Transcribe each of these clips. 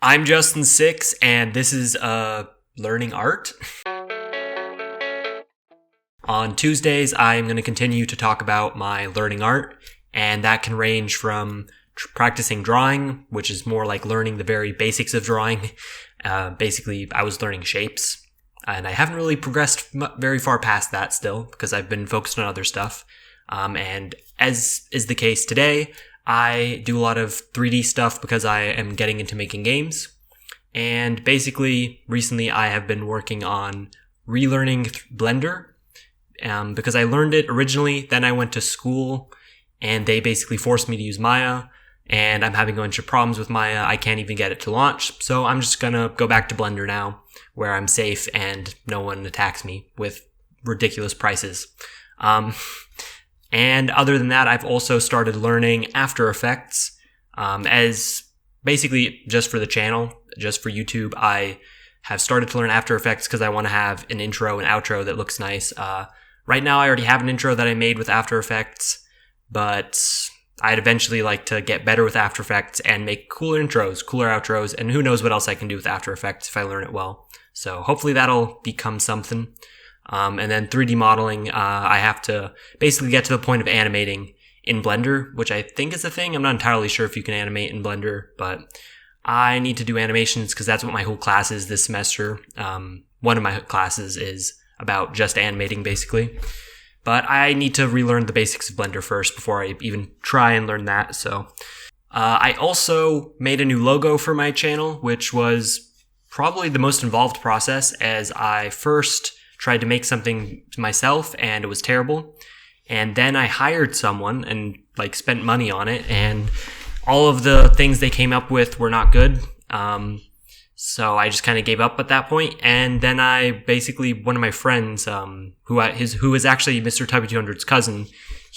I'm Justin6, and this is Learning Art. On Tuesdays, I'm going to continue to talk about my learning art, and that can range from practicing drawing, which is more like learning the very basics of drawing. Basically, I was learning shapes, and I haven't really progressed very far past that still, because I've been focused on other stuff. And as is the case today, I do a lot of 3D stuff because I am getting into making games. And basically, recently I have been working on relearning Blender, because I learned it originally, then I went to school, and they basically forced me to use Maya, and I'm having a bunch of problems with Maya. I can't even get it to launch, so I'm just gonna go back to Blender now, where I'm safe and no one attacks me with ridiculous prices. And other than that, I've also started learning After Effects, as basically just for the channel, just for YouTube. I have started to learn After Effects because I want to have an intro and outro that looks nice. Right now, I already have an intro that I made with After Effects, but I'd eventually like to get better with After Effects and make cooler intros, cooler outros, and who knows what else I can do with After Effects if I learn it well. So hopefully that'll become something. And then 3D modeling, I have to basically get to the point of animating in Blender, which I think is a thing. I'm not entirely sure if you can animate in Blender, but I need to do animations because that's what my whole class is this semester. One of my classes is about just animating, basically. But I need to relearn the basics of Blender first before I even try and learn that. So I also made a new logo for my channel, which was probably the most involved process, as I first tried to make something myself and it was terrible. And then I hired someone and spent money on it, and all of the things they came up with were not good. So I just kind of gave up at that point. And then I basically, one of my friends, who is actually Mr. Tubby200's cousin,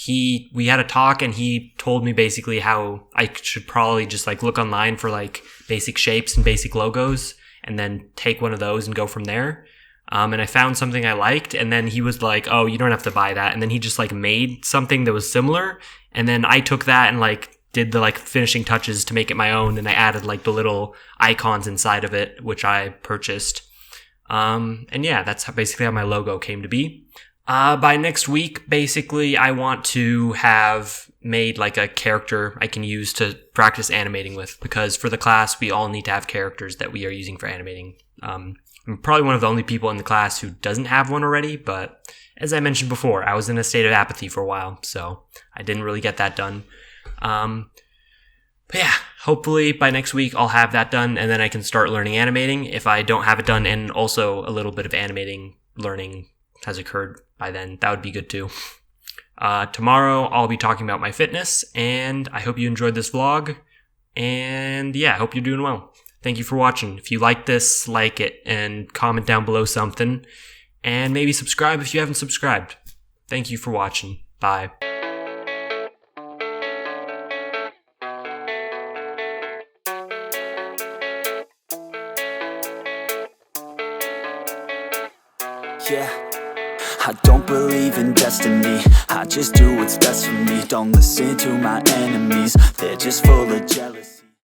we had a talk, and he told me basically how I should probably just look online for basic shapes and basic logos, and then take one of those and go from there. And I found something I liked, and then he was like, oh, you don't have to buy that. And then he just made something that was similar. And then I took that and did the finishing touches to make it my own. And I added the little icons inside of it, which I purchased. And yeah, that's basically how my logo came to be. By next week, basically, I want to have made a character I can use to practice animating with, because for the class, we all need to have characters that we are using for animating. I'm probably one of the only people in the class who doesn't have one already, but as I mentioned before, I was in a state of apathy for a while, so I didn't really get that done. But yeah, hopefully by next week I'll have that done, and then I can start learning animating. If I don't have it done and also a little bit of animating learning has occurred by then, that would be good too. Tomorrow I'll be talking about my fitness, and I hope you enjoyed this vlog, and yeah, I hope you're doing well. Thank you for watching. If you like this, like it, and comment down below something, and maybe subscribe if you haven't subscribed. Thank you for watching. Bye. Yeah, I don't believe in destiny, I just do what's best for me. Don't listen to my enemies, they're just full of jealousy.